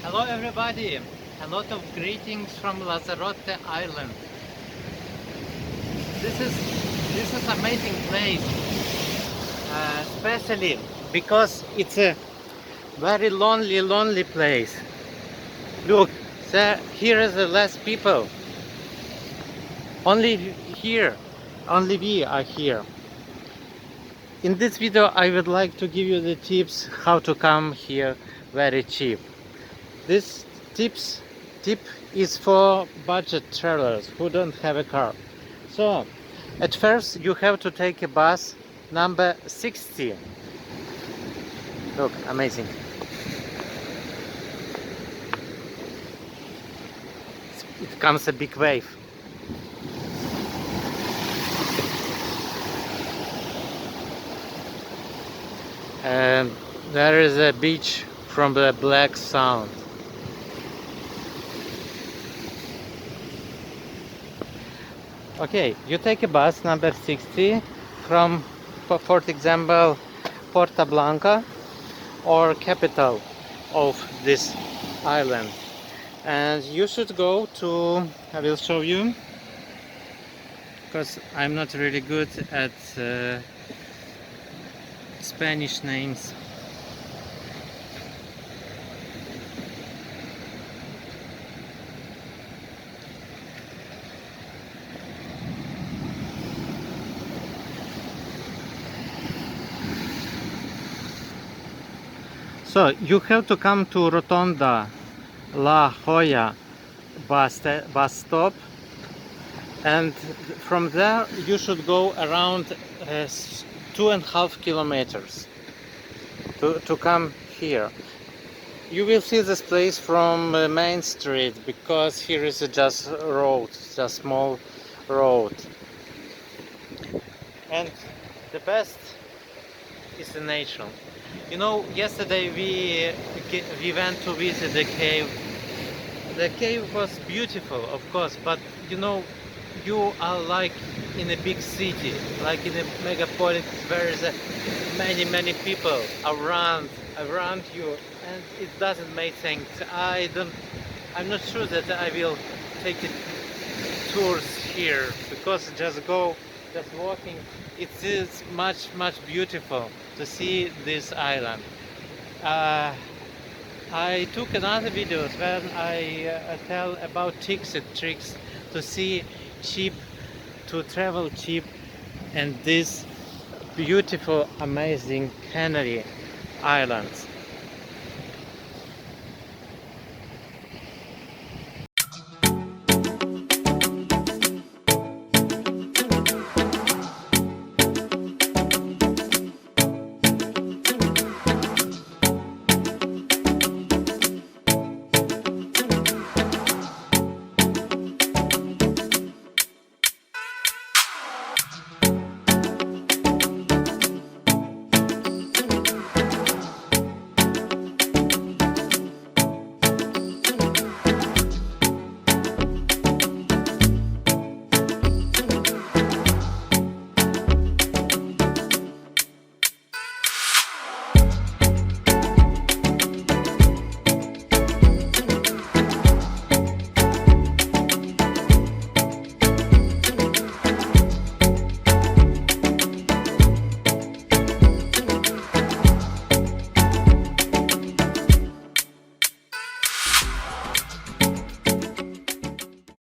Hello everybody, a lot of greetings from Lanzarote Island. This is amazing place, especially because it's a very lonely place. Look, here is the less people. Only here, only we are here. In this video, I would like to give you the tips how to come here very cheap. This tip is for budget travelers who don't have a car. So, at first you have to take a bus number 60. Look, amazing. It comes a big wave. And there is a beach from the Black Sound. Okay, you take a bus number 60 from, for example, Porta Blanca, or capital of this island, and you should go to, I will show you, because I'm not really good at Spanish names. So you have to come to Rotonda La Jolla bus stop, and from there you should go around 2.5 kilometers to come here. You will see this place from Main Street, because here is just road, just small road, and the best is the nature. You know, yesterday we went to visit the cave. The cave was beautiful, of course, but you know, you are like in a big city, like in a megapolis, where is many people around you, and it doesn't make sense. I'm not sure that I will take it tours here, because just walking, it is much beautiful to see this island. I took another videos when I tell about tips and tricks to see cheap, to travel cheap, and this beautiful, amazing Canary Islands.